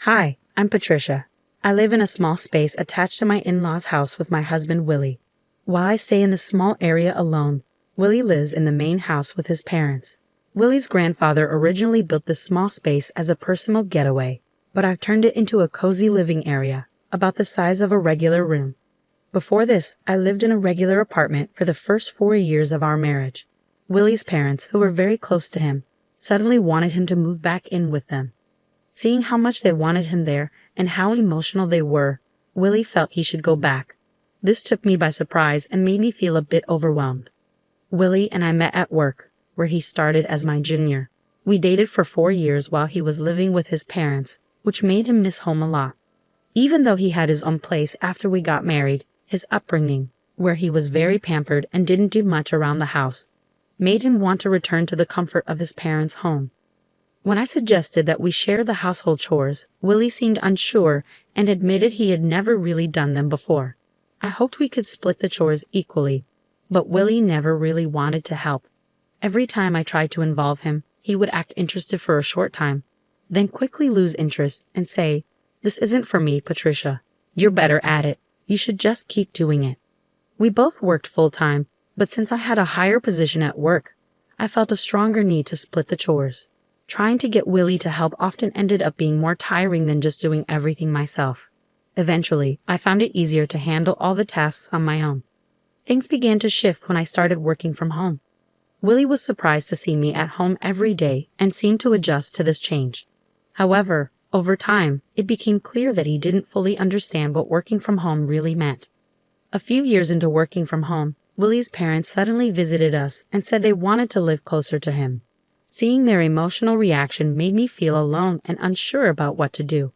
Hi, I'm Patricia. I live in a small space attached to my in-laws' house with my husband Willie. While I stay in this small area alone, Willie lives in the main house with his parents. Willie's grandfather originally built this small space as a personal getaway, but I've turned it into a cozy living area, about the size of a regular room. Before this, I lived in a regular apartment for the first 4 years of our marriage. Willie's parents, who were very close to him, suddenly wanted him to move back in with them. Seeing how much they wanted him there and how emotional they were, Willie felt he should go back. This took me by surprise and made me feel a bit overwhelmed. Willie and I met at work, where he started as my junior. We dated for 4 years while he was living with his parents, which made him miss home a lot. Even though he had his own place after we got married, his upbringing, where he was very pampered and didn't do much around the house, made him want to return to the comfort of his parents' home. When I suggested that we share the household chores, Willie seemed unsure and admitted he had never really done them before. I hoped we could split the chores equally, but Willie never really wanted to help. Every time I tried to involve him, he would act interested for a short time, then quickly lose interest and say, "This isn't for me, Patricia. You're better at it. You should just keep doing it." We both worked full-time, but since I had a higher position at work, I felt a stronger need to split the chores. Trying to get Willie to help often ended up being more tiring than just doing everything myself. Eventually, I found it easier to handle all the tasks on my own. Things began to shift when I started working from home. Willie was surprised to see me at home every day and seemed to adjust to this change. However, over time, it became clear that he didn't fully understand what working from home really meant. A few years into working from home, Willie's parents suddenly visited us and said they wanted to live closer to him. Seeing their emotional reaction made me feel alone and unsure about what to do.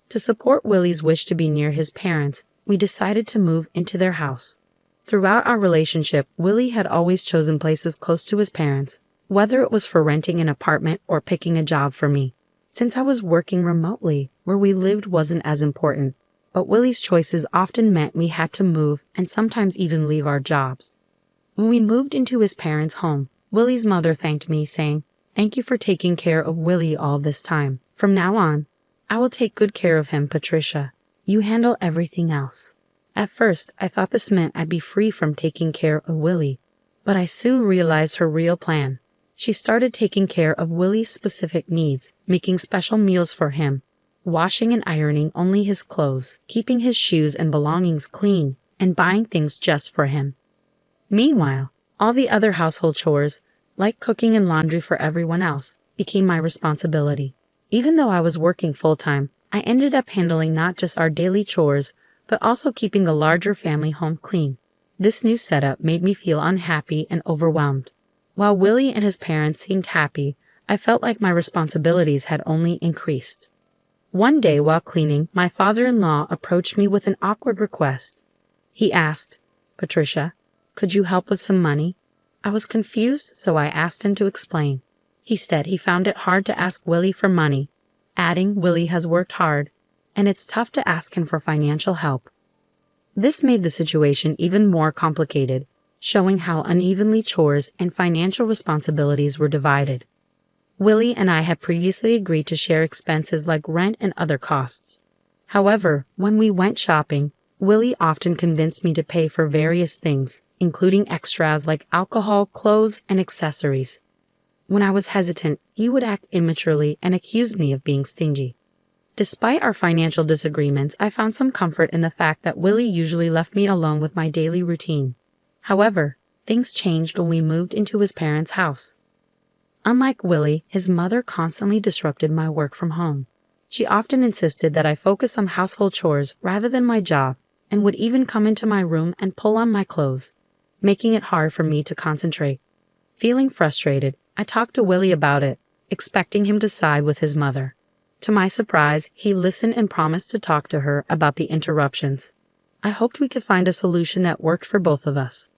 To support Willie's wish to be near his parents, we decided to move into their house. Throughout our relationship, Willie had always chosen places close to his parents, whether it was for renting an apartment or picking a job for me. Since I was working remotely, where we lived wasn't as important, but Willie's choices often meant we had to move and sometimes even leave our jobs. When we moved into his parents' home, Willie's mother thanked me, saying, "Thank you for taking care of Willie all this time. From now on, I will take good care of him, Patricia. You handle everything else." At first, I thought this meant I'd be free from taking care of Willie, but I soon realized her real plan. She started taking care of Willie's specific needs, making special meals for him, washing and ironing only his clothes, keeping his shoes and belongings clean, and buying things just for him. Meanwhile, all the other household chores, like cooking and laundry for everyone else, became my responsibility. Even though I was working full-time, I ended up handling not just our daily chores, but also keeping a larger family home clean. This new setup made me feel unhappy and overwhelmed. While Willie and his parents seemed happy, I felt like my responsibilities had only increased. One day while cleaning, my father-in-law approached me with an awkward request. He asked, "Patricia, could you help with some money?" I was confused, so I asked him to explain. He said he found it hard to ask Willie for money, adding, "Willie has worked hard, and it's tough to ask him for financial help." This made the situation even more complicated, showing how unevenly chores and financial responsibilities were divided. Willie and I had previously agreed to share expenses like rent and other costs. However, when we went shopping, Willie often convinced me to pay for various things, including extras like alcohol, clothes, and accessories. When I was hesitant, he would act immaturely and accuse me of being stingy. Despite our financial disagreements, I found some comfort in the fact that Willie usually left me alone with my daily routine. However, things changed when we moved into his parents' house. Unlike Willie, his mother constantly disrupted my work from home. She often insisted that I focus on household chores rather than my job, and would even come into my room and pull on my clothes, making it hard for me to concentrate. Feeling frustrated, I talked to Willie about it, expecting him to side with his mother. To my surprise, he listened and promised to talk to her about the interruptions. I hoped we could find a solution that worked for both of us.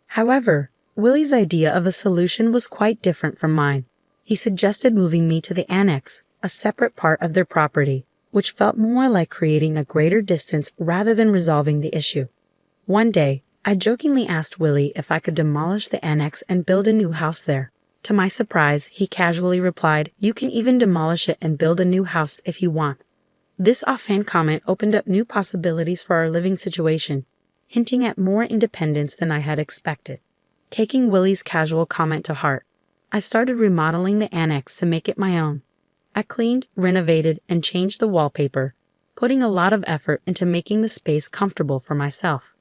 However, Willie's idea of a solution was quite different from mine. He suggested moving me to the annex, a separate part of their property, which felt more like creating a greater distance rather than resolving the issue. One day, I jokingly asked Willie if I could demolish the annex and build a new house there. To my surprise, he casually replied, "You can even demolish it and build a new house if you want." This offhand comment opened up new possibilities for our living situation, hinting at more independence than I had expected. Taking Willie's casual comment to heart, I started remodeling the annex to make it my own. I cleaned, renovated, and changed the wallpaper, putting a lot of effort into making the space comfortable for myself.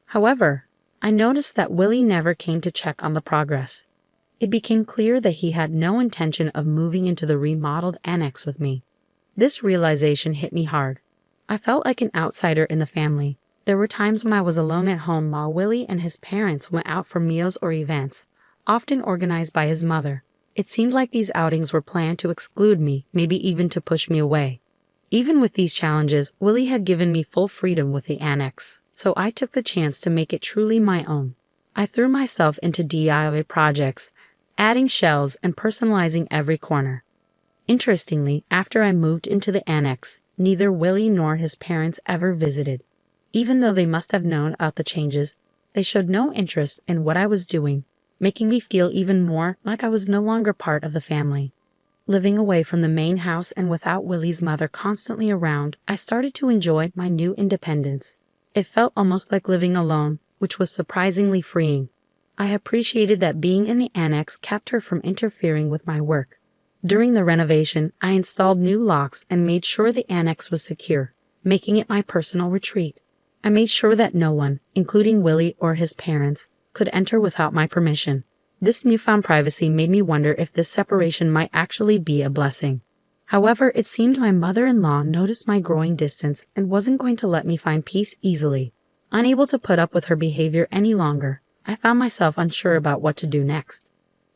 However, I noticed that Willie never came to check on the progress. It became clear that he had no intention of moving into the remodeled annex with me. This realization hit me hard. I felt like an outsider in the family. There were times when I was alone at home while Willie and his parents went out for meals or events, often organized by his mother. It seemed like these outings were planned to exclude me, maybe even to push me away. Even with these challenges, Willie had given me full freedom with the annex, so I took the chance to make it truly my own. I threw myself into DIY projects, adding shelves and personalizing every corner. Interestingly, after I moved into the annex, neither Willie nor his parents ever visited. Even though they must have known about the changes, they showed no interest in what I was doing, making me feel even more like I was no longer part of the family. Living away from the main house and without Willie's mother constantly around, I started to enjoy my new independence. It felt almost like living alone, which was surprisingly freeing. I appreciated that being in the annex kept her from interfering with my work. During the renovation, I installed new locks and made sure the annex was secure, making it my personal retreat. I made sure that no one, including Willie or his parents, could enter without my permission. This newfound privacy made me wonder if this separation might actually be a blessing. However, it seemed my mother-in-law noticed my growing distance and wasn't going to let me find peace easily. Unable to put up with her behavior any longer, I found myself unsure about what to do next.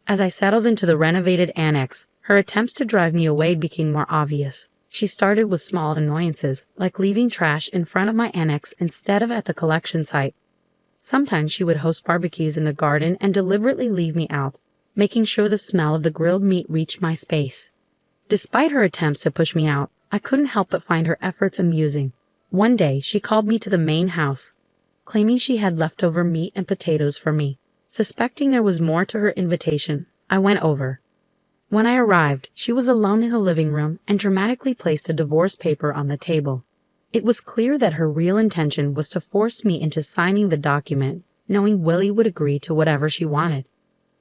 As I settled into the renovated annex, her attempts to drive me away became more obvious. She started with small annoyances, like leaving trash in front of my annex instead of at the collection site. Sometimes she would host barbecues in the garden and deliberately leave me out, making sure the smell of the grilled meat reached my space. Despite her attempts to push me out, I couldn't help but find her efforts amusing. One day, she called me to the main house, claiming she had leftover meat and potatoes for me. Suspecting there was more to her invitation, I went over. When I arrived, she was alone in the living room and dramatically placed a divorce paper on the table. It was clear that her real intention was to force me into signing the document, knowing Willie would agree to whatever she wanted.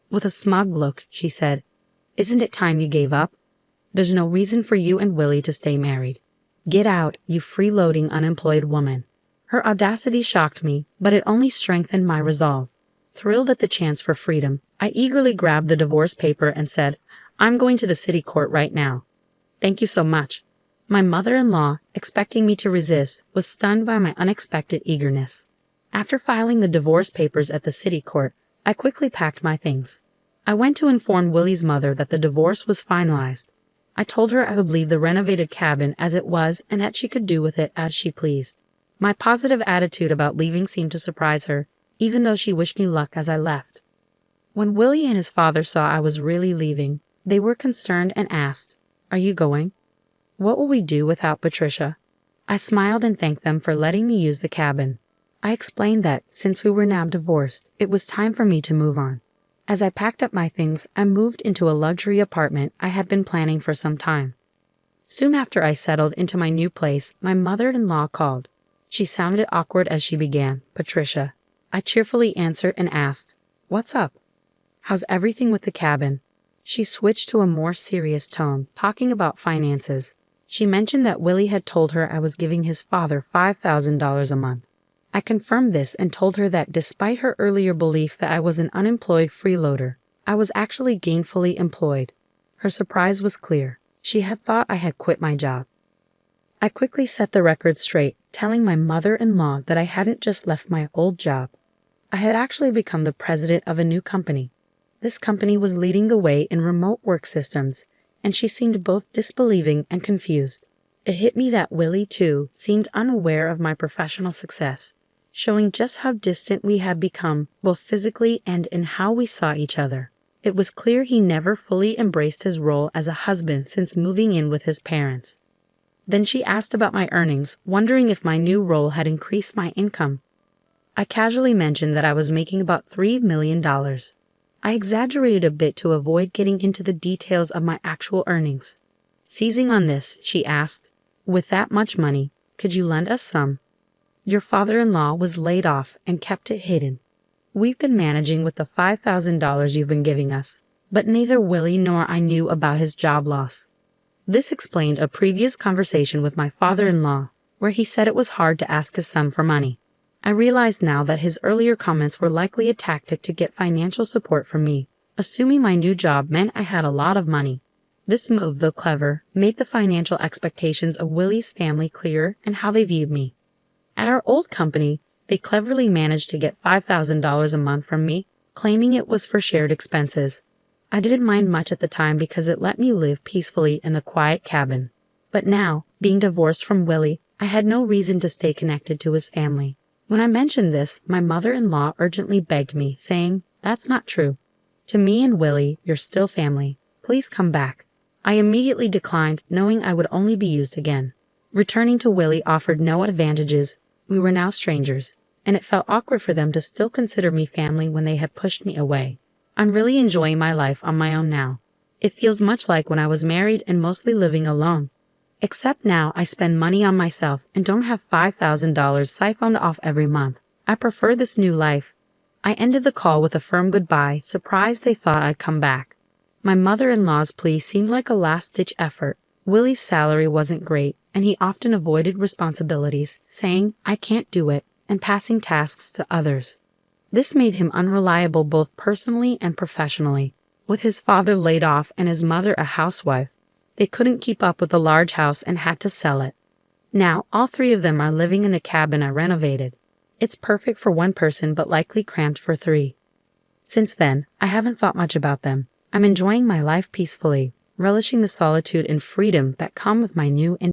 With a smug look, she said, "Isn't it time you gave up? There's no reason for you and Willie to stay married. Get out, you freeloading unemployed woman." Her audacity shocked me, but it only strengthened my resolve. Thrilled at the chance for freedom, I eagerly grabbed the divorce paper and said, "I'm going to the city court right now." "Thank you so much." My mother-in-law, expecting me to resist, was stunned by my unexpected eagerness. After filing the divorce papers at the city court, I quickly packed my things. I went to inform Willie's mother that the divorce was finalized. I told her I would leave the renovated cabin as it was and that she could do with it as she pleased. My positive attitude about leaving seemed to surprise her, even though she wished me luck as I left. When Willie and his father saw I was really leaving, they were concerned and asked, "Are you going? What will we do without Patricia?" I smiled and thanked them for letting me use the cabin. I explained that, since we were now divorced, it was time for me to move on. As I packed up my things, I moved into a luxury apartment I had been planning for some time. Soon after I settled into my new place, my mother-in-law called. She sounded awkward as she began, "Patricia." I cheerfully answered and asked, "What's up? How's everything with the cabin?" She switched to a more serious tone, talking about finances. She mentioned that Willie had told her I was giving his father $5,000 a month. I confirmed this and told her that despite her earlier belief that I was an unemployed freeloader, I was actually gainfully employed. Her surprise was clear. She had thought I had quit my job. I quickly set the record straight, telling my mother-in-law that I hadn't just left my old job. I had actually become the president of a new company. This company was leading the way in remote work systems, and she seemed both disbelieving and confused. It hit me that Willie, too, seemed unaware of my professional success, showing just how distant we had become, both physically and in how we saw each other. It was clear he never fully embraced his role as a husband since moving in with his parents. Then she asked about my earnings, wondering if my new role had increased my income. I casually mentioned that I was making about $3 million. I exaggerated a bit to avoid getting into the details of my actual earnings. Seizing on this, she asked, With that much money, could you lend us some? Your father-in-law was laid off and kept it hidden. We've been managing with the $5,000 you've been giving us, but neither Willie nor I knew about his job loss. This explained a previous conversation with my father-in-law, where he said it was hard to ask his son for money. I realize now that his earlier comments were likely a tactic to get financial support from me, assuming my new job meant I had a lot of money. This move, though clever, made the financial expectations of Willie's family clearer and how they viewed me. At our old company, they cleverly managed to get $5,000 a month from me, claiming it was for shared expenses. I didn't mind much at the time because it let me live peacefully in the quiet cabin. But now, being divorced from Willie, I had no reason to stay connected to his family. When I mentioned this, my mother-in-law urgently begged me, saying, "That's not true. To me and Willie, you're still family. Please come back." I immediately declined, knowing I would only be used again. Returning to Willie offered no advantages. We were now strangers, and it felt awkward for them to still consider me family when they had pushed me away. I'm really enjoying my life on my own now. It feels much like when I was married and mostly living alone. Except now I spend money on myself and don't have $5,000 siphoned off every month. I prefer this new life. I ended the call with a firm goodbye, surprised they thought I'd come back. My mother-in-law's plea seemed like a last-ditch effort. Willie's salary wasn't great, and he often avoided responsibilities, saying, "I can't do it," and passing tasks to others. This made him unreliable both personally and professionally. With his father laid off and his mother a housewife, they couldn't keep up with the large house and had to sell it. Now, all three of them are living in the cabin I renovated. It's perfect for one person but likely cramped for three. Since then, I haven't thought much about them. I'm enjoying my life peacefully, relishing the solitude and freedom that come with my new